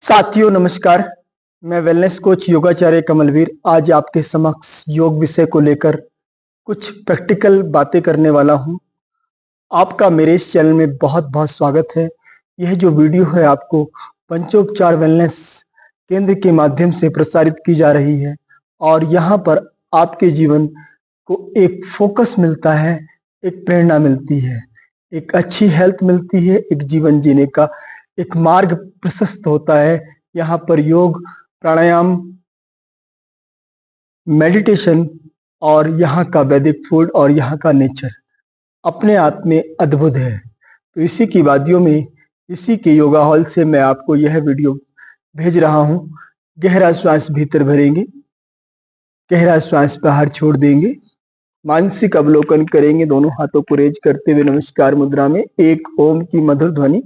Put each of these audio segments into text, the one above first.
साथियों नमस्कार। मैं वेलनेस कोच योगाचार्य कमलवीर आज आपके समक्ष योग विषय को लेकर कुछ प्रैक्टिकल बातें करने वाला हूं। आपका मेरे इस चैनल में बहुत बहुत स्वागत है। यह जो वीडियो है आपको पंचोपचार वेलनेस केंद्र के माध्यम से प्रसारित की जा रही है और यहाँ पर आपके जीवन को एक फोकस मिलता है, एक प्रेरणा मिलती है, एक अच्छी हेल्थ मिलती है, एक जीवन जीने का एक मार्ग प्रशस्त होता है। यहाँ पर योग, प्राणायाम, मेडिटेशन और यहाँ का वैदिक फूड और यहाँ का नेचर अपने आप में अद्भुत है। तो इसी की वादियों में, इसी के योगा हॉल से मैं आपको यह वीडियो भेज रहा हूँ। गहरा श्वास भीतर भरेंगे, गहरा श्वास बाहर छोड़ देंगे, मानसिक अवलोकन करेंगे, दोनों हाथों को रेज करते हुए नमस्कार मुद्रा में एक ओम की मधुर ध्वनि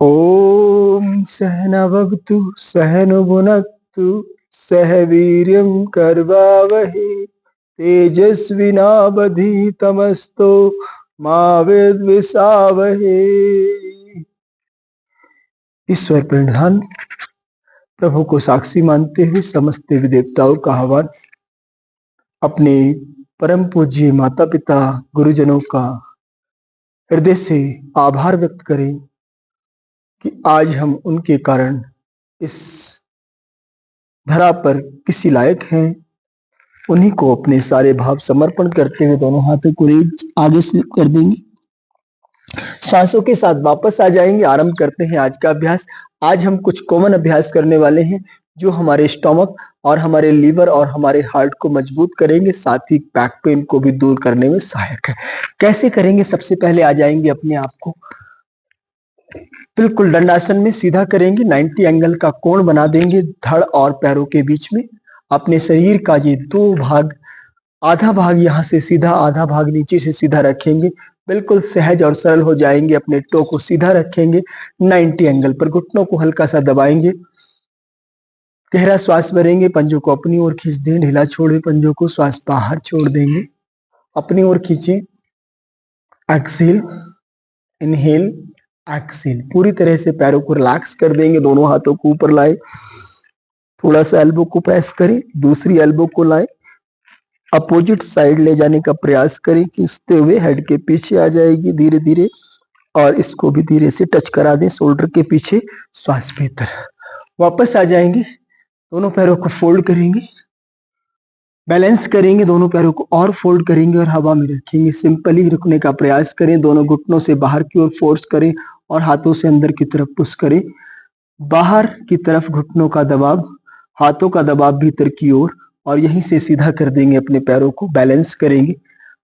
ओम सहना भवतु सहनो भुनक्तु सह वीर्यं करवावहै तेजस्विनावधीतमस्तु मा विद्विषावहै। ईश्वर प्रणिधान प्रभु को साक्षी मानते हुए समस्त देवी देवताओं का आह्वान, अपने परम पूज्य माता पिता गुरुजनों का हृदय से आभार व्यक्त करें कि आज हम उनके कारण इस धरा पर किसी लायक हैं। उन्हीं को अपने सारे भाव समर्पण करते हुए दोनों हाथों को आगे स्लिप कर देंगे। श्वासों के साथ वापस आ जाएंगे। आरंभ करते हैं आज का अभ्यास। आज हम कुछ कॉमन अभ्यास करने वाले हैं जो हमारे स्टमक और हमारे लीवर और हमारे हार्ट को मजबूत करेंगे, साथ ही बैक पेन को भी दूर करने में सहायक है। कैसे करेंगे? सबसे पहले आ जाएंगे अपने आप को बिल्कुल दंडासन में सीधा करेंगे। 90 एंगल का कोण बना देंगे धड़ और पैरों के बीच में। अपने शरीर का ये दो भाग, आधा भाग यहाँ से सीधा, आधा भाग नीचे से सीधा रखेंगे। बिल्कुल सहज और सरल हो जाएंगे। अपने टो को सीधा रखेंगे 90 एंगल पर, घुटनों को हल्का सा दबाएंगे, गहरा श्वास भरेंगे, पंजों को अपनी ओर खींच दें, ढीला छोड़े पंजों को, श्वास बाहर छोड़ देंगे, अपनी ओर खींचे, एक्सेल, इनहेल, एक्सेल। पूरी तरह से पैरों को रिलैक्स कर देंगे। दोनों हाथों को ऊपर लाए, थोड़ा सा एल्बो को प्रेस करें, दूसरी एल्बो को लाए, अपोजिट साइड ले जाने का प्रयास करें, खींचते हुए हेड के पीछे आ जाएगी धीरे धीरे, और इसको भी धीरे से टच करा दें शोल्डर के पीछे। श्वास भीतर वापस आ जाएंगे। दोनों पैरों को फोल्ड करेंगे, बैलेंस करेंगे, दोनों पैरों को और फोल्ड करेंगे और हवा में रखेंगे। सिंपली रुकने का प्रयास करें। दोनों घुटनों से बाहर की ओर फोर्स करें और हाथों से अंदर की तरफ पुश करें। बाहर की तरफ घुटनों का दबाव, हाथों का दबाव भीतर की ओर, और यहीं से सीधा कर देंगे अपने पैरों को। बैलेंस करेंगे,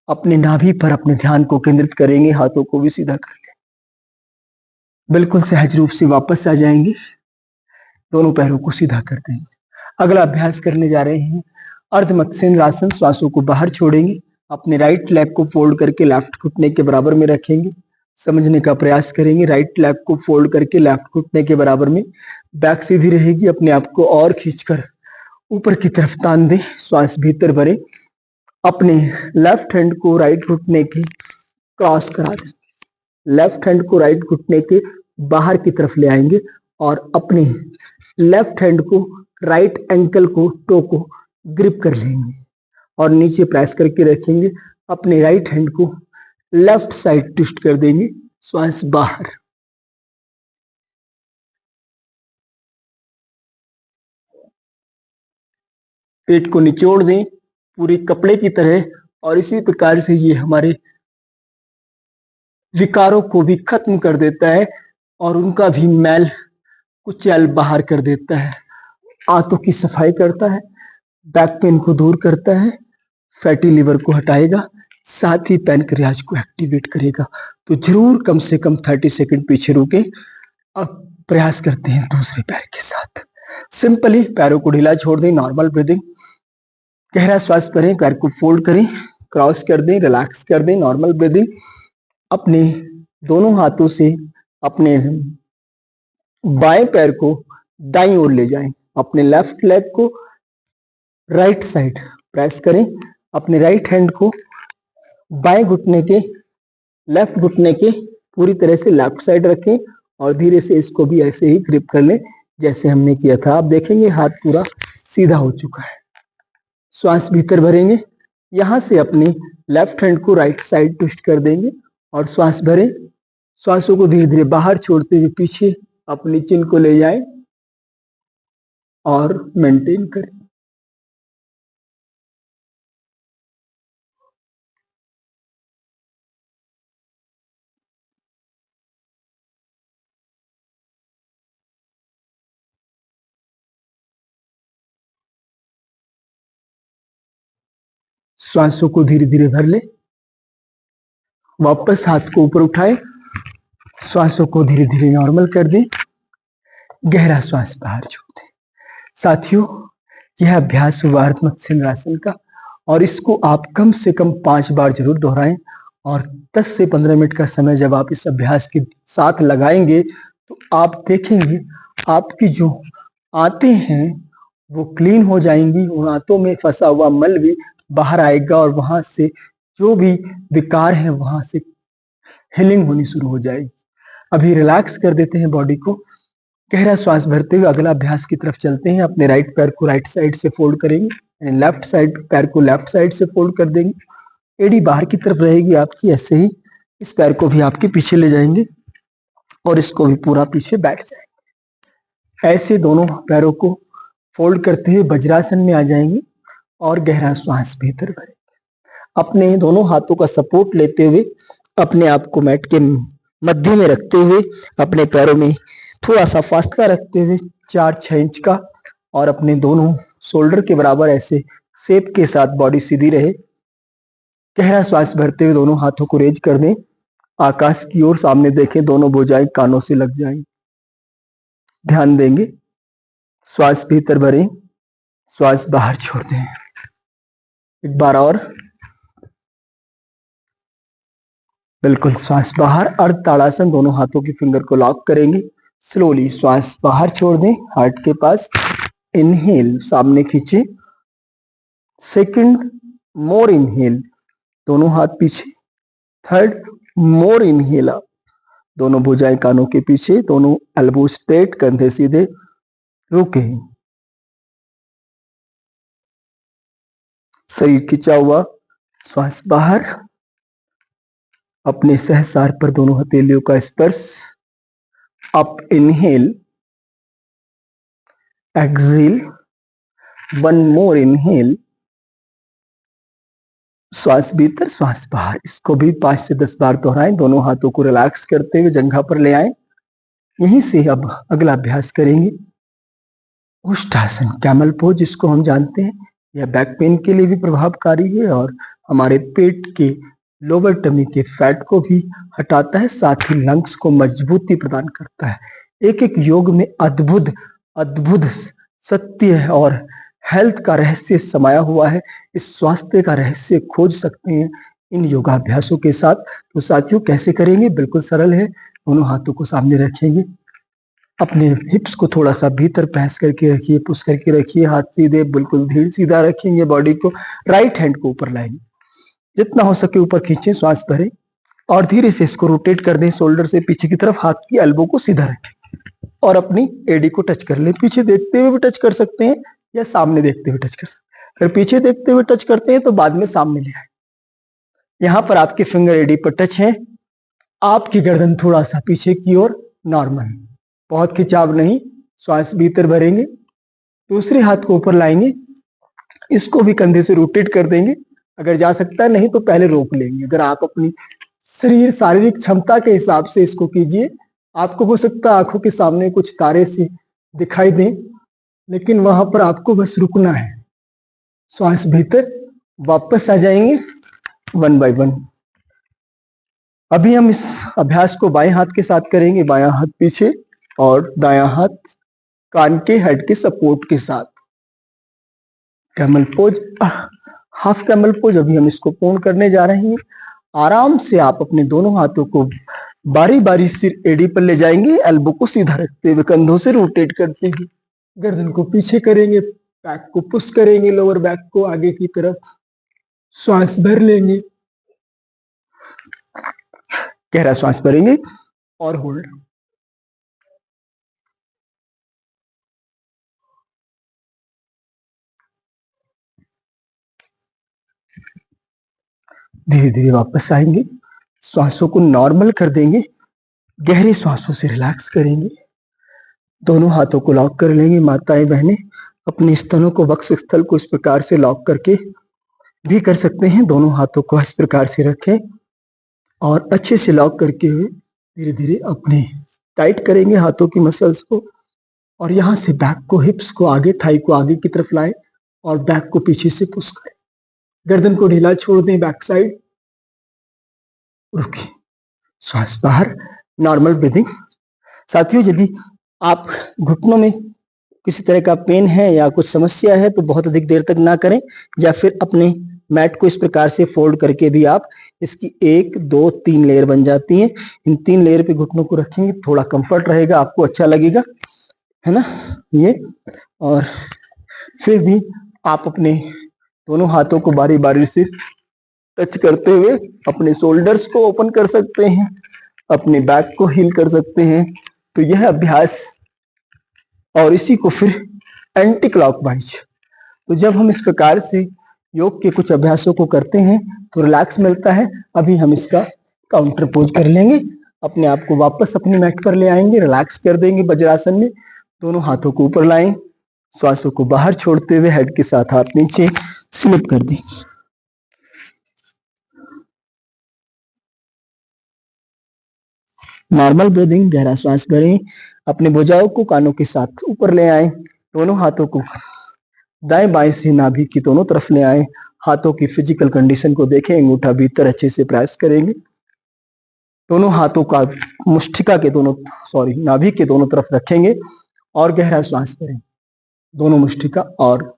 अपने नाभि पर अपने ध्यान को केंद्रित करेंगे, हाथों को भी सीधा कर लें। बिल्कुल सहज रूप से वापस आ जाएंगे, दोनों पैरों को सीधा कर देंगे। अगला अभ्यास करने जा रहे हैं अर्ध मत्स्येंद्र आसन। श्वासों को बाहर छोड़ेंगे, अपने राइट लेग को फोल्ड करके लेफ्ट घुटने के बराबर में रखेंगे। समझने का प्रयास करेंगे। राइट लेग को फोल्ड करके लेफ्ट घुटने के बराबर में, बैक सीधी रहेगी। अपने आप को और खींचकर ऊपर की तरफ तान दें, श्वास भीतर भरें। अपने लेफ्ट हैंड को राइट घुटने के क्रॉस करा दें, लेफ्ट हैंड को राइट घुटने के बाहर की तरफ ले आएंगे और अपने लेफ्ट हैंड को राइट एंकल को, टो को ग्रिप कर लेंगे और नीचे प्रेस करके रखेंगे। अपने राइट हैंड को लेफ्ट साइड ट्विस्ट कर देंगे, श्वास बाहर। पेट को निचोड़ दें पूरे कपड़े की तरह, और इसी प्रकार से ये हमारे विकारों को भी खत्म कर देता है और उनका भी मैल कुचैल बाहर कर देता है। आंतों की सफाई करता है, बैक पेन को दूर करता है, फैटी लिवर को हटाएगा, साथ ही पैनक्रियाज को एक्टिवेट करेगा। तो जरूर कम से कम 30 सेकंड पीछे रुके। अब प्रयास करते हैं दूसरे पैर के साथ। सिंपली पैरों को ढीला छोड़ दें, नॉर्मल ब्रीदिंग, गहरा श्वास भरें, पैर को फोल्ड करें, क्रॉस कर दें, रिलैक्स कर दें, नॉर्मल ब्रीदिंग। अपने दोनों हाथों से अपने बाएं पैर को दाईं ओर ले जाएं, अपने लेफ्ट लेग को राइट साइड प्रेस करें, अपने राइट हैंड को बाएं घुटने के लेफ्ट घुटने के पूरी तरह से लेफ्ट साइड रखें और धीरे से इसको भी ऐसे ही ग्रिप कर लें जैसे हमने किया था। आप देखेंगे हाथ पूरा सीधा हो चुका है। श्वास भीतर भरेंगे, यहां से अपनी लेफ्ट हैंड को राइट साइड ट्विस्ट कर देंगे और श्वास भरें। श्वासों को धीरे धीरे बाहर छोड़ते हुए पीछे अपनी चिन को ले जाएं और मेंटेन करें। श्वासों को धीरे धीरे भर ले, वापस हाथ को ऊपर उठाए, श्वासों को धीरे धीरे नॉर्मल कर दे, गहरा श्वास बाहर छोड़ दे। साथियों, यह अभ्यास हुआ अर्ध मत्स्यंद्रासन का और इसको आप कम से कम 5 बार जरूर दोहराएं और 10 से 15 मिनट का समय जब आप इस अभ्यास के साथ लगाएंगे तो आप देखेंगे आपकी जो आंतें हैं वो क्लीन हो जाएंगी, उन आंतों में फंसा हुआ मल भी बाहर आएगा और वहां से जो भी विकार है वहां से हीलिंग होनी शुरू हो जाएगी। अभी रिलैक्स कर देते हैं बॉडी को, गहरा श्वास भरते हुए अगला अभ्यास की तरफ चलते हैं। अपने राइट पैर को राइट साइड से फोल्ड करेंगे, लेफ्ट साइड पैर को लेफ्ट साइड से फोल्ड कर देंगे। एड़ी बाहर की तरफ रहेगी आपकी, ऐसे ही इस पैर को भी आपके पीछे ले जाएंगे और इसको भी पूरा पीछे बैठ जाएंगे। ऐसे दोनों पैरों को फोल्ड करते हुए वज्रासन में आ जाएंगे और गहरा श्वास भीतर भरेंगे। अपने दोनों हाथों का सपोर्ट लेते हुए अपने आप को मैट के मध्य में रखते हुए अपने पैरों में थोड़ा सा फासला रखते हुए 4-6 इंच का और अपने दोनों शोल्डर के बराबर ऐसे शेप के साथ बॉडी सीधी रहे। गहरा श्वास भरते हुए दोनों हाथों को रेज कर दें, आकाश की ओर सामने देखें, दोनों भुजाएं कानों से लग जाएं। ध्यान देंगे, श्वास भीतर भरें, श्वास बाहर छोड़ दें। एक बार और, बिल्कुल श्वास बाहर। अर्ध ताड़ासन, दोनों हाथों की फिंगर को लॉक करेंगे, स्लोली श्वास बाहर छोड़ दें हार्ट के पास। इनहेल, सामने खींचे, सेकंड मोर इनहेल, दोनों हाथ पीछे, थर्ड मोर इनहेल, दोनों भुजाएं कानों के पीछे, दोनों एल्बो स्ट्रेट, कंधे सीधे, रुके, शरीर खिंचा हुआ, श्वास बाहर। अपने सहसार पर दोनों हथेलियों का स्पर्श। Up inhale, exhale, one more inhale, श्वास भीतर श्वास बाहर। इसको भी 5 से 10 बार दोहराएं, दोनों हाथों को रिलैक्स करते हुए जंघा पर ले आएं। यहीं से अब अगला अभ्यास करेंगे उष्टासन, कैमल पोज, जिसको हम जानते हैं यह बैक पेन के लिए भी प्रभावकारी है और हमारे पेट के लोअर टमी के फैट को भी हटाता है, साथ ही लंग्स को मजबूती प्रदान करता है। एक एक योग में अद्भुत अद्भुत सत्य है और हेल्थ का रहस्य समाया हुआ है। इस स्वास्थ्य का रहस्य खोज सकते हैं इन योगाभ्यासों के साथ। तो साथियों, कैसे करेंगे? बिल्कुल सरल है। दोनों हाथों को सामने रखेंगे, अपने हिप्स को थोड़ा सा भीतर प्रेस करके रखिए, पुश करके रखिए, हाथ सीधे बिल्कुल धीरे सीधा रखेंगे, बॉडी को राइट हैंड को ऊपर लाएंगे, जितना हो सके ऊपर खींचे, श्वास भरें और धीरे से इसको रोटेट कर दें शोल्डर से पीछे की तरफ। हाथ की एल्बो को सीधा रखें और अपनी एडी को टच कर लें। पीछे देखते हुए भी टच कर सकते हैं या सामने देखते हुए टच कर सकते हैं। अगर पीछे देखते हुए टच करते हैं तो बाद में सामने ले आए। यहाँ पर आपके फिंगर एडी पर टच है, आपकी गर्दन थोड़ा सा पीछे की ओर, नॉर्मल, बहुत खिंचाव नहीं। श्वास भीतर भरेंगे, दूसरे हाथ को ऊपर लाएंगे, इसको भी कंधे से रोटेट कर देंगे। अगर जा सकता है, नहीं तो पहले रोक लेंगे। अगर आप अपनी शरीर शारीरिक क्षमता के हिसाब से इसको कीजिए। आपको हो सकता है आंखों के सामने कुछ तारे से दिखाई दें, लेकिन वहां पर आपको बस रुकना है। श्वास भीतर, वापस आ जाएंगे 1 बाय 1। अभी हम इस अभ्यास को बाएं हाथ के साथ करेंगे, बायां हाथ पीछे और दायां हाथ कान के हेड के सपोर्ट के साथ। Camel pose, half camel pose, अभी हम इसको पूर्ण करने जा रहे हैं। आराम से आप अपने दोनों हाथों को बारी बारी सिर एड़ी पर ले जाएंगे, एल्बो को सीधा रखते हुए कंधों से रोटेट करते हुए गर्दन को पीछे करेंगे, बैक को पुश करेंगे, लोअर बैक को आगे की तरफ। श्वास भर लेंगे, गहरा श्वास भरेंगे और होल्ड। धीरे धीरे वापस आएंगे, श्वासों को नॉर्मल कर देंगे, गहरे श्वासों से रिलैक्स करेंगे। दोनों हाथों को लॉक कर लेंगे। माताएं बहनें अपने स्तनों को, वक्ष स्थल को इस प्रकार से लॉक करके भी कर सकते हैं। दोनों हाथों को इस प्रकार से रखें और अच्छे से लॉक करके हुए धीरे धीरे अपने टाइट करेंगे हाथों की मसल्स को और यहाँ से बैक को, हिप्स को आगे, थाई को आगे की तरफ लाएं और बैक को पीछे से पुश करें। गर्दन को ढीला छोड़ दें, बैक साइड रुकिए, श्वास बाहर, नॉर्मल ब्रीदिंग। साथियों, यदि आप घुटनों में किसी तरह का पेन है या कुछ समस्या है तो बहुत अधिक देर तक ना करें, या फिर अपने मैट को इस प्रकार से फोल्ड करके भी आप इसकी 1 2 3 लेयर बन जाती हैं। इन 3 लेयर पे घुटनों को रखेंगे, थोड़ा कंफर्ट रहेगा, आपको अच्छा लगेगा, है ना ये। और फिर भी आप अपने दोनों हाथों को बारी बारी से टच करते हुए अपने शोल्डर्स को ओपन कर सकते हैं, अपने बैक को हील कर सकते हैं। तो यह अभ्यास, और इसी को फिर एंटी क्लॉकवाइज। तो जब हम इस प्रकार से योग के कुछ अभ्यासों को करते हैं तो रिलैक्स मिलता है। अभी हम इसका काउंटर पोज कर लेंगे, अपने आप को वापस अपनी मैट पर ले आएंगे, रिलैक्स कर देंगे वज्रासन में। दोनों हाथों को ऊपर लाएं, श्वासों को बाहर छोड़ते हुए हेड के साथ हाथ नीचे स्लिप कर दें। नॉर्मल ब्रीदिंग, गहरा श्वास भरें, अपने भुजाओं को कानों के साथ ऊपर ले आएं, दोनों हाथों को दाएं बाएं से नाभि की दोनों तरफ ले आएं। हाथों की फिजिकल कंडीशन को देखें, अंगूठा भीतर अच्छे से प्रेस करेंगे, दोनों हाथों का मुष्टिका के दोनों, नाभि के दोनों तरफ रखेंगे और गहरा श्वास भरें, दोनों मुष्टिका, और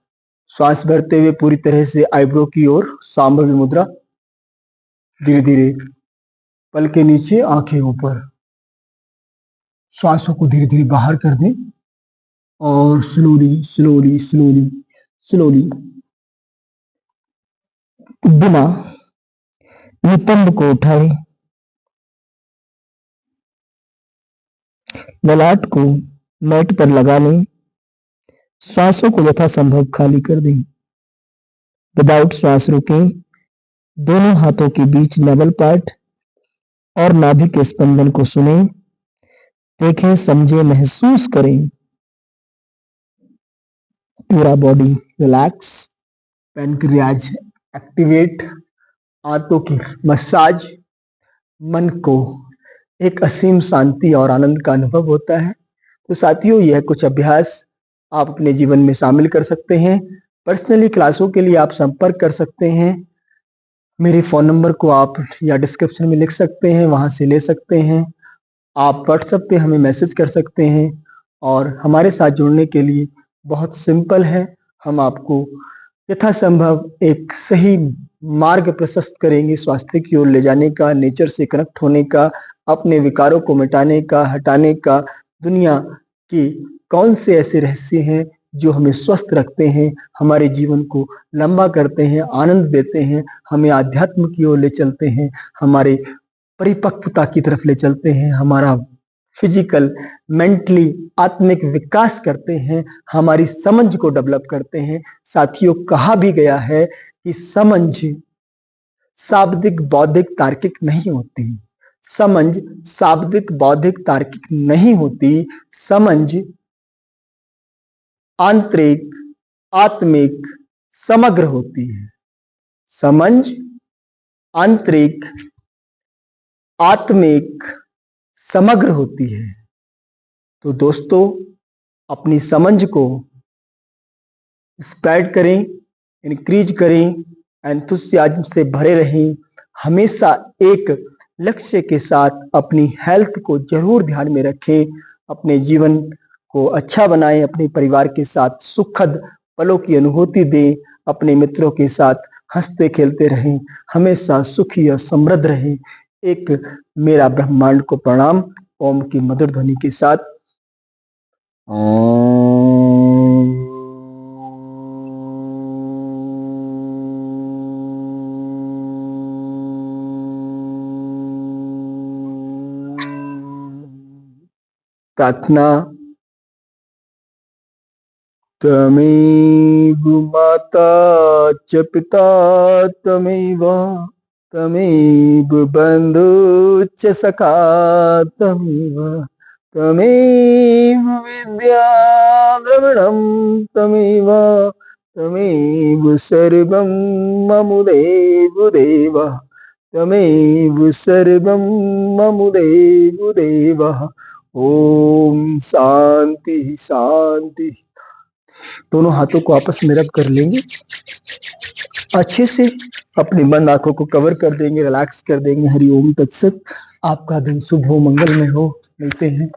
श्वास भरते हुए पूरी तरह से आईब्रो की ओर सांभवी मुद्रा। धीरे धीरे पल के नीचे, आंखें ऊपर, श्वासों को धीरे धीरे बाहर कर दें और स्लोली स्लोली स्लोली स्लोली बिना नितंब को उठाए, ललाट को मैट पर लगा लें, श्वासों को यथासंभव खाली कर दें। विदाउट श्वास रोकें, दोनों हाथों के बीच नेवल पार्ट और नाभि के स्पंदन को सुनें, देखें, समझें, महसूस करें। पूरा बॉडी रिलैक्स, पैनक्रियाज एक्टिवेट, आंतों की मसाज, मन को एक असीम शांति और आनंद का अनुभव होता है। तो साथियों, यह कुछ अभ्यास आप अपने जीवन में शामिल कर सकते हैं। पर्सनली क्लासों के लिए आप संपर्क कर सकते हैं, मेरे फ़ोन नंबर को आप या डिस्क्रिप्शन में लिख सकते हैं, वहाँ से ले सकते हैं। आप व्हाट्सएप पे हमें मैसेज कर सकते हैं और हमारे साथ जुड़ने के लिए बहुत सिंपल है। हम आपको यथासंभव एक सही मार्ग प्रशस्त करेंगे स्वास्थ्य की ओर ले जाने का, नेचर से कनेक्ट होने का, अपने विकारों को मिटाने का, हटाने का। दुनिया के कौन से ऐसे रहस्य हैं जो हमें स्वस्थ रखते हैं, हमारे जीवन को लंबा करते हैं, आनंद देते हैं, हमें आध्यात्म की ओर ले चलते हैं, हमारे परिपक्वता की तरफ ले चलते हैं, हमारा फिजिकल, मेंटली, आत्मिक विकास करते हैं, हमारी समझ को डेवलप करते हैं। साथियों, कहा भी गया है कि समझ शाब्दिक, बौद्धिक, तार्किक नहीं होती। समझ शाब्दिक, बौद्धिक, तार्किक नहीं होती। समझ आंतरिक, आत्मिक, समग्र होती है। समझ आंतरिक, आत्मिक, समग्र होती है। तो दोस्तों, अपनी समझ को स्प्रेड करें, इंक्रीज करें, एंथुसियाज्म से भरे रहें। हमेशा एक लक्ष्य के साथ अपनी हेल्थ को जरूर ध्यान में रखें, अपने जीवन को अच्छा बनाएं, अपने परिवार के साथ सुखद पलों की अनुभूति दें, अपने मित्रों के साथ हंसते खेलते रहें, हमेशा सुखी और समृद्ध रहें। एक मेरा ब्रह्मांड को प्रणाम। ओम की मधुर ध्वनि के साथ। ओम। प्रार्थना। त्वमेव माता च पिता त्वमेव त्वमेव बन्धुश्च सखा त्वमेव त्वमेव विद्या द्रविणं त्वमेव त्वमेव सर्वं मम देव त्वमेव सर्वं मम देव। ओम शांति शांति। दोनों हाथों को आपस में रब कर लेंगे अच्छे से। अपनी बंद आंखों को कवर कर देंगे, रिलैक्स कर देंगे। हरि ओम तत्सत। आपका दिन शुभ हो, मंगलमय हो। मिलते हैं